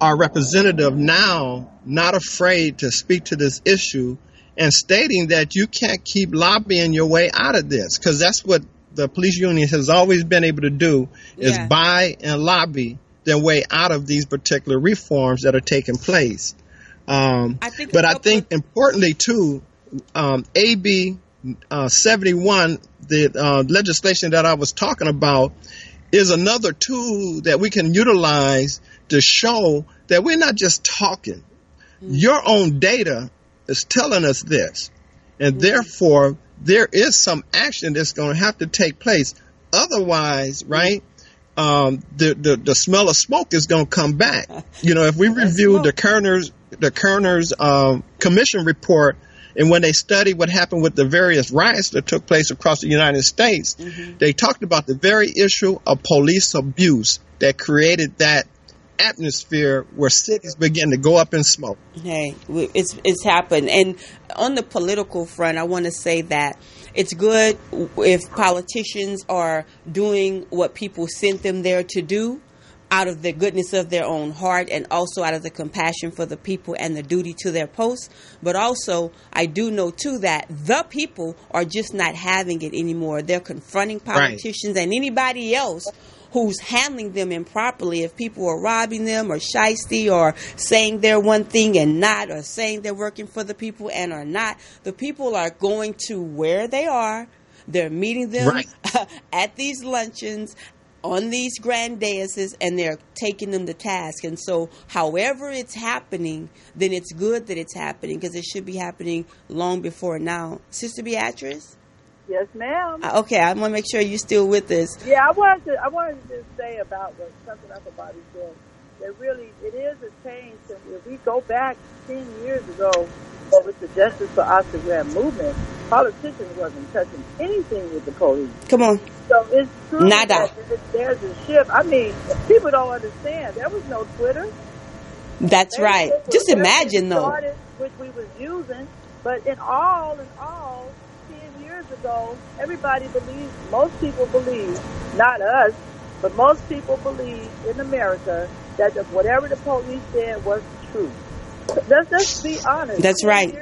our representative now not afraid to speak to this issue and stating that you can't keep lobbying your way out of this, because that's what the police union has always been able to do, is buy and lobby their way out of these particular reforms that are taking place. I think importantly too, AB 71, the legislation that I was talking about, is another tool that we can utilize to show that we're not just talking. Your own data is telling us this, and therefore there is some action that's going to have to take place. Otherwise, right, the smell of smoke is going to come back. You know, if we review the coroner's commission report, and when they studied what happened with the various riots that took place across the United States, they talked about the very issue of police abuse that created that atmosphere where cities begin to go up in smoke. Hey, it's happened. And on the political front, I want to say that it's good if politicians are doing what people sent them there to do, out of the goodness of their own heart, and also out of the compassion for the people and the duty to their posts. But also, I do know, too, that the people are just not having it anymore. They're confronting politicians and anybody else who's handling them improperly. If people are robbing them or shiesty or saying they're one thing and not, or saying they're working for the people and are not, the people are going to where they are. They're meeting them at these luncheons, on these grand daises, and they're taking them to task. And so however it's happening, then it's good that it's happening, because it should be happening long before now. Sister Beatrice? Yes, ma'am. Okay, I want to make sure you're still with us. Yeah, I wanted to just say about something else about he said. That really, it is a change. If we go back 10 years ago with the Justice for Oscar Grant movement, politicians wasn't touching anything with the police. Come on. So it's true Nada. that there's a shift. I mean, people don't understand. There was no Twitter. That's right. Just imagine, though. Which we was using, but in all, 10 years ago, everybody believed, most people believed, not us, but most people believed in America that whatever the police said was true. Let's just be honest. That's right.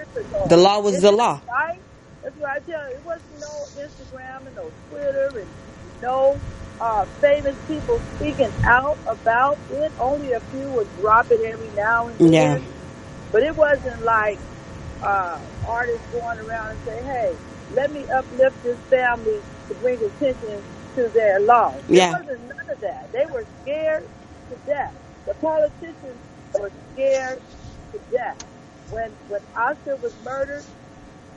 The law was the law. Right? That's what I tell you. It wasn't no Instagram and no Twitter and no famous people speaking out about it. Only a few would drop it every now and then. Yeah. But it wasn't like artists going around and say, hey, let me uplift this family to bring attention to their loss. Yeah. There wasn't none of that. They were scared to death. The politicians were scared to death. When Oscar was murdered,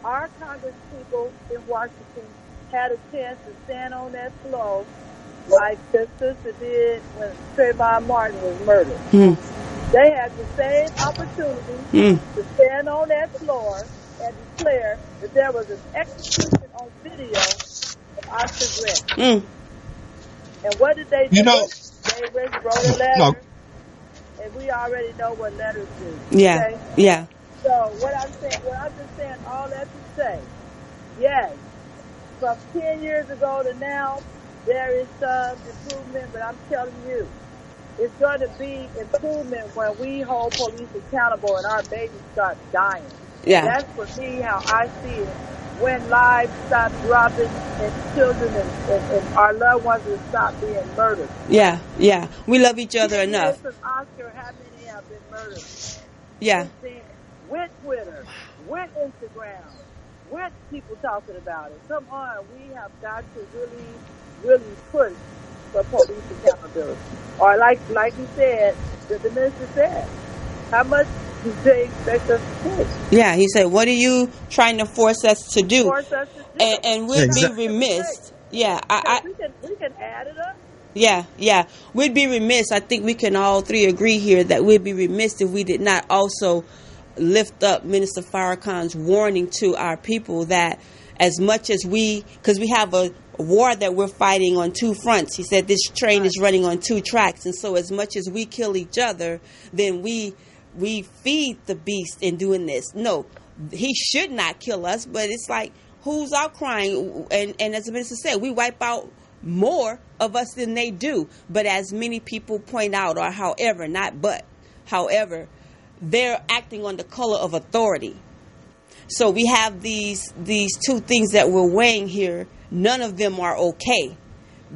our Congress people in Washington had a chance to stand on that floor like the sister did when Trayvon Martin was murdered. They had the same opportunity to stand on that floor and declare that there was an execution on video of Oscar Grant. And what did they do? You know, They wrote a letter. No. And we already know what letters do. Yeah, okay? yeah. So what I'm just saying all that to say, yes, from 10 years ago to now, there is some improvement, but I'm telling you, it's going to be improvement when we hold police accountable and our babies start dying. Yeah. That's for me how I see it. When lives stop dropping and children and our loved ones will stop being murdered. Yeah, yeah. We love each other enough. From Oscar, how many have been murdered? Yeah. With Twitter, with Instagram, with people talking about it. Come on, we have got to really, really push for police accountability. Or like you said, the minister said, how much do they expect us to take? Yeah, he said, what are you trying to force us to do? And we'd be remiss. Yeah, we can add it up. Yeah. We'd be remiss. I think we can all three agree here that we'd be remiss if we did not also lift up Minister Farrakhan's warning to our people that as much as because we have a war that we're fighting on two fronts. He said this train is running on two tracks. And so as much as we kill each other, then we feed the beast in doing this. No, he should not kill us, but it's like, who's outcrying? And as the minister said, we wipe out more of us than they do. But as many people point out, or however, they're acting on the color of authority. So we have these two things that we're weighing here. None of them are okay.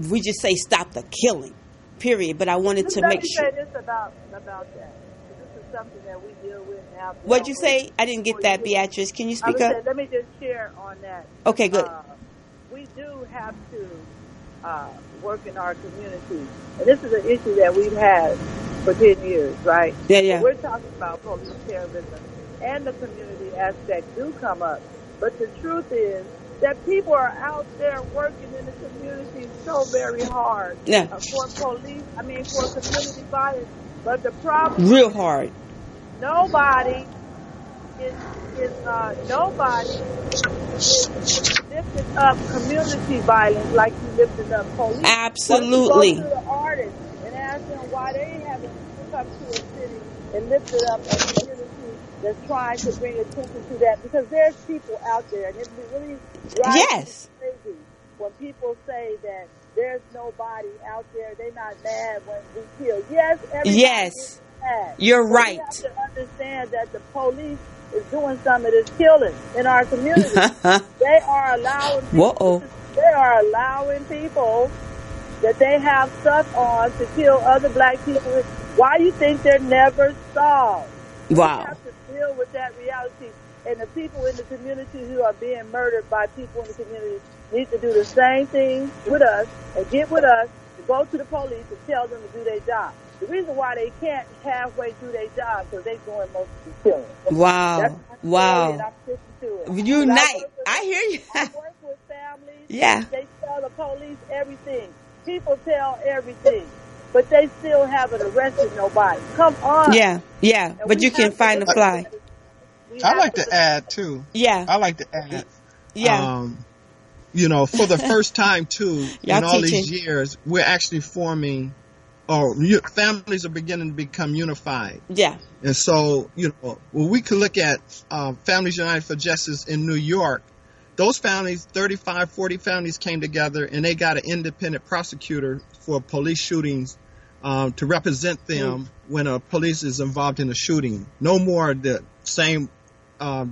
We just say stop the killing, period. But I wanted to make sure. Let me say this about that. This is something that we deal with now. What'd you say? I didn't get that, Beatrice. Can you speak up? Let me just share on that. Okay, good. We do have to work in our community. And this is an issue that we've had for 10 years, right? Yeah. So we're talking about police terrorism, and the community aspect do come up. But the truth is that people are out there working in the community so very hard for community violence. But the problem real hard. Nobody is lifting up community violence like you lifting up police. Absolutely. Go to the artists and ask them why they haven't come to a city and lifted up a community that's trying to bring attention to that, because there's people out there, and it really drives me crazy when people say that there's nobody out there. They're not mad when we kill. Yes, everybody is mad. You're right. We have to understand that the police is doing some of this killing in our community. They are allowing people. They are allowing people that they have stuff on to kill other black people. Why you think they're never solved? Wow. We have to deal with that reality. And the people in the community who are being murdered by people in the community need to do the same thing with us and get with us and go to the police and tell them to do their job. The reason why they can't halfway do their job because they're doing most of the killing. Wow. Wow. And I'm sticking to it. Unite. I hear you. I work with families. Yeah. They tell the police everything. People tell everything. But they still haven't arrested nobody. Come on. Yeah. But you can find the fly. I like to add, too. Yeah. I like to add. Yeah. For the first time, too, in all these years, we're actually forming, families are beginning to become unified. Yeah. And so, when we could look at Families United for Justice in New York, those families, 35, 40 families came together, and they got an independent prosecutor for police shootings to represent them when a police is involved in a shooting. No more the same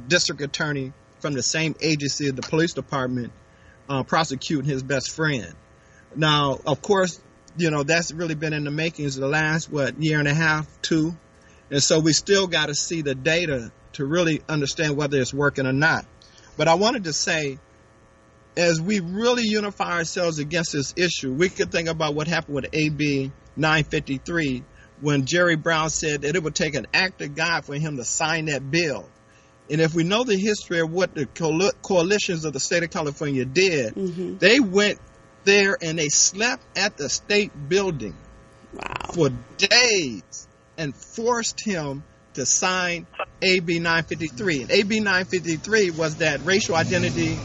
district attorney from the same agency of the police department prosecuting his best friend. Now, of course, that's really been in the makings the last, year and a half, 2. And so we still got to see the data to really understand whether it's working or not. But I wanted to say, as we really unify ourselves against this issue, we could think about what happened with AB 953 when Jerry Brown said that it would take an act of God for him to sign that bill. And if we know the history of what the coalitions of the state of California did, they went there and they slept at the state building for days and forced him to sign AB 953. And AB 953 was that racial identity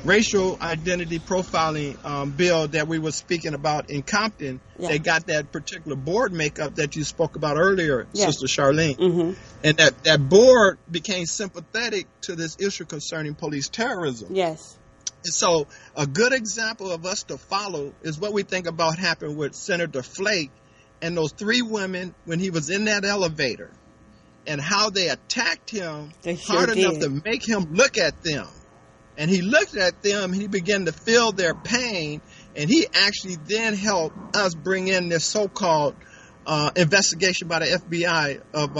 profiling bill that we were speaking about in Compton. They got that particular board makeup that you spoke about earlier, Sister Charlene. And that board became sympathetic to this issue concerning police terrorism. Yes. And so a good example of us to follow is what we think about happened with Senator Flake and those 3 women when he was in that elevator, and how they attacked him hard enough to make him look at them. And he looked at them, and he began to feel their pain, and he actually then helped us bring in this so-called investigation by the FBI of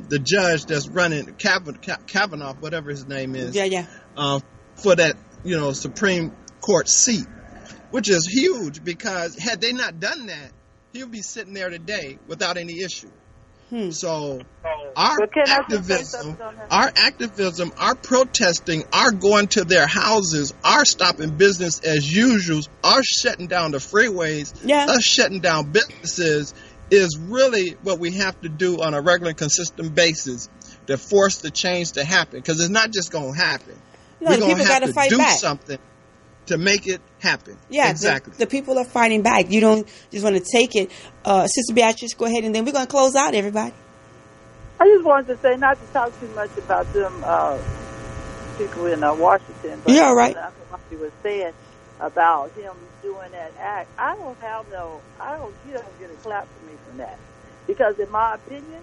the judge that's running, Kavanaugh, whatever his name is, for that Supreme Court seat, which is huge, because had they not done that, he would be sitting there today without any issue. So our activism, our protesting, our going to their houses, our stopping business as usual, our shutting down the freeways, us shutting down businesses is really what we have to do on a regular, consistent basis to force the change to happen. Because it's not just going to happen. No, we're going to have to do something. to make it happen. Yeah, exactly. The people are fighting back. You don't just want to take it. Sister Beatrice, go ahead, and then we're going to close out, everybody. I just wanted to say, not to talk too much about them people in Washington. But you're all right. What he was saying about him doing that act, you don't get a clap from me from that. Because in my opinion,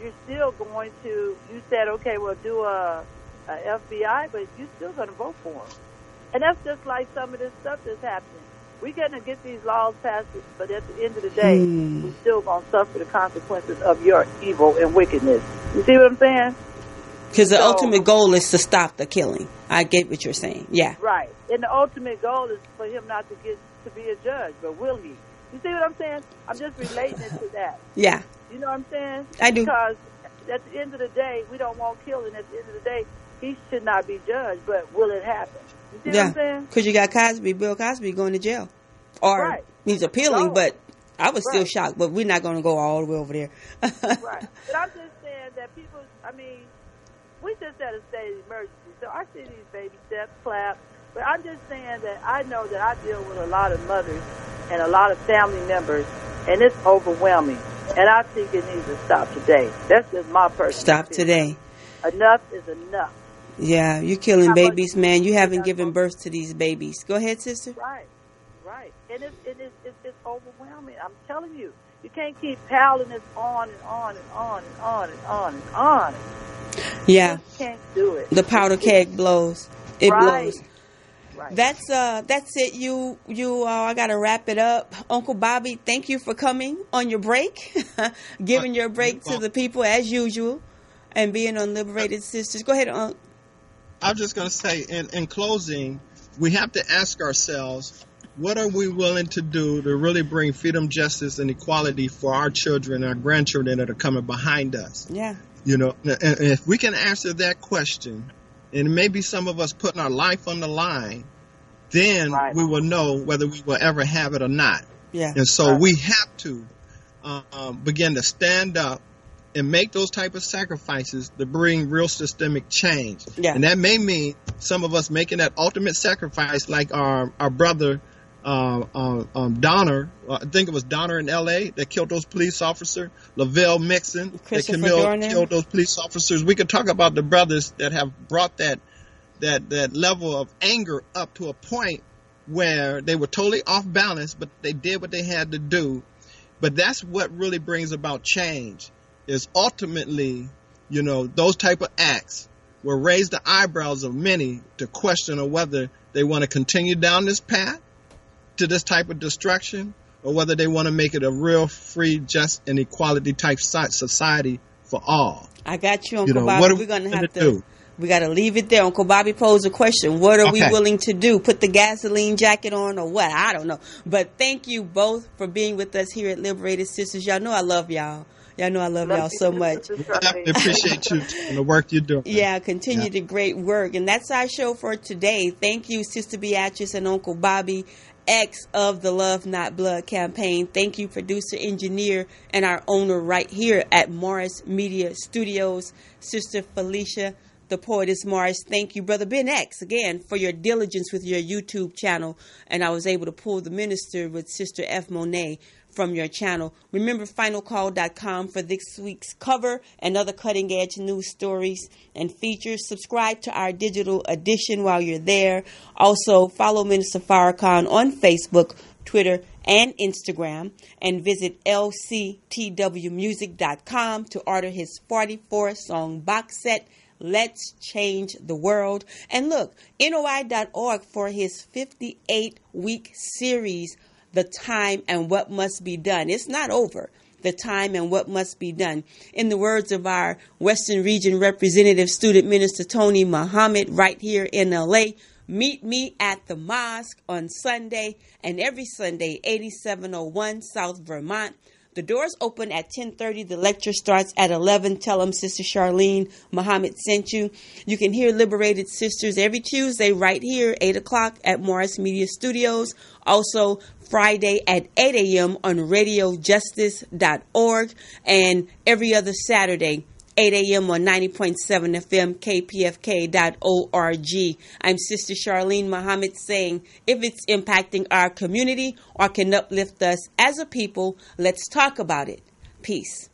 you're still going to, you said, okay, we'll do a FBI, but you're still going to vote for him. And that's just like some of this stuff that's happening. We're going to get these laws passed, but at the end of the day, we're still going to suffer the consequences of your evil and wickedness. You see what I'm saying? Because the ultimate goal is to stop the killing. I get what you're saying. Yeah. Right. And the ultimate goal is for him not to get to be a judge, but will he? You see what I'm saying? I'm just relating it to that. Yeah. You know what I'm saying? I do. Because at the end of the day, we don't want killing. At the end of the day, he should not be judged, but will it happen? You see what I'm saying? Because you got Bill Cosby going to jail. Or he's appealing, but I was still shocked. But we're not going to go all the way over there. Right. But I'm just saying that people, we just at a state of emergency. So I see these baby steps, clap. But I'm just saying that I know that I deal with a lot of mothers and a lot of family members, and it's overwhelming. And I think it needs to stop today. That's just my personal Stop opinion. today. Enough is enough. Yeah, you're killing babies, man. You haven't given birth to these babies. Go ahead, sister. Right. And it's overwhelming. I'm telling you. You can't keep piling this on and on and on and on and on and on. Yeah. You just can't do it. The powder keg blows. It blows. Right. That's it. I gotta wrap it up. Uncle Bobby, thank you for coming on your break, giving your break to the people as usual, and being on Liberated Sisters. Go ahead, Uncle. I was just gonna say, in closing, we have to ask ourselves, what are we willing to do to really bring freedom, justice, and equality for our children and our grandchildren that are coming behind us? Yeah. And if we can answer that question, and maybe some of us putting our life on the line, then we will know whether we will ever have it or not. Yeah. And so we have to begin to stand up and make those type of sacrifices to bring real systemic change. Yeah. And that may mean some of us making that ultimate sacrifice, like our brother Donner, I think it was Donner in L.A. that killed those police officers, Lavelle Mixon that killed those police officers. We could talk about the brothers that have brought that level of anger up to a point where they were totally off balance, but they did what they had to do. But that's what really brings about change, is ultimately, those type of acts will raise the eyebrows of many to question on whether they want to continue down this path to this type of destruction, or whether they want to make it a real free, just, and equality type society for all. I got you, Uncle Bobby. We're going to have to do. We got to leave it there. Uncle Bobby posed a question. What are we willing to do? Put the gasoline jacket on or what? I don't know. But thank you both for being with us here at Liberated Sisters. Y'all know I love y'all. Y'all know I love y'all so much. I appreciate you and the work you're doing. Yeah, continue the great work. And that's our show for today. Thank you, Sister Beatrice and Uncle Bobby X of the Love Not Blood campaign. Thank you, producer, engineer, and our owner right here at Morris Media Studios, Sister Felicia, the Poetess Morris. Thank you, Brother Ben X, again, for your diligence with your YouTube channel. And I was able to pull the minister with Sister F. Monet from your channel. Remember finalcall.com for this week's cover and other cutting edge news stories and features. Subscribe to our digital edition while you're there. Also follow Minister Farrakhan on Facebook, Twitter, and Instagram, and visit lctwmusic.com to order his 44-song box set, Let's Change the World. And look, NOI.org for his 58-week series, The Time and What Must Be Done. It's not over. The Time and What Must Be Done. In the words of our Western Region Representative Student Minister Tony Muhammad right here in L.A., meet me at the mosque on Sunday and every Sunday, 8701 South Vermont. The doors open at 10:30. The lecture starts at 11. Tell them Sister Charlene Muhammad sent you. You can hear Liberated Sisters every Tuesday right here, 8 o'clock at Morris Media Studios. Also, Friday at 8 a.m. on radiojustice.org. And every other Saturday 8 a.m. on 90.7 FM, kpfk.org. I'm Sister Charlene Muhammad saying, if it's impacting our community or can uplift us as a people, let's talk about it. Peace.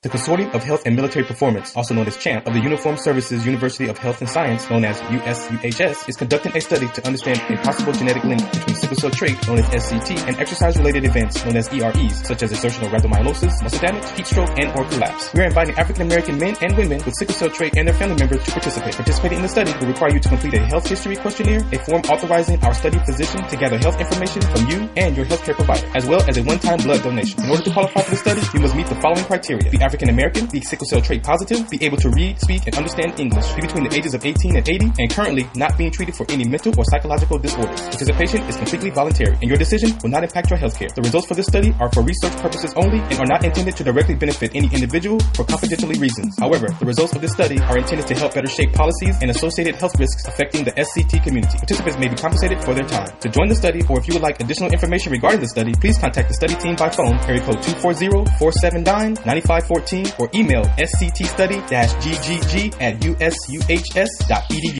The Consortium of Health and Military Performance, also known as CHAMP, of the Uniformed Services University of Health and Science, known as USUHS, is conducting a study to understand a possible genetic link between sickle cell trait, known as SCT, and exercise-related events, known as EREs, such as exertional rhabdomyolysis, muscle damage, heat stroke, and or collapse. We are inviting African-American men and women with sickle cell trait and their family members to participate. Participating in the study will require you to complete a health history questionnaire, a form authorizing our study physician to gather health information from you and your healthcare provider, as well as a one-time blood donation. In order to qualify for the study, you must meet the following criteria: be African American, be sickle cell trait positive, be able to read, speak, and understand English, be between the ages of 18 and 80, and currently not being treated for any mental or psychological disorders. Participation is completely voluntary, and your decision will not impact your healthcare. The results for this study are for research purposes only and are not intended to directly benefit any individual for confidentiality reasons. However, the results of this study are intended to help better shape policies and associated health risks affecting the SCT community. Participants may be compensated for their time. To join the study, or if you would like additional information regarding the study, please contact the study team by phone, area code 240-479-9514, or email sctstudy-ggg@usuhs.edu.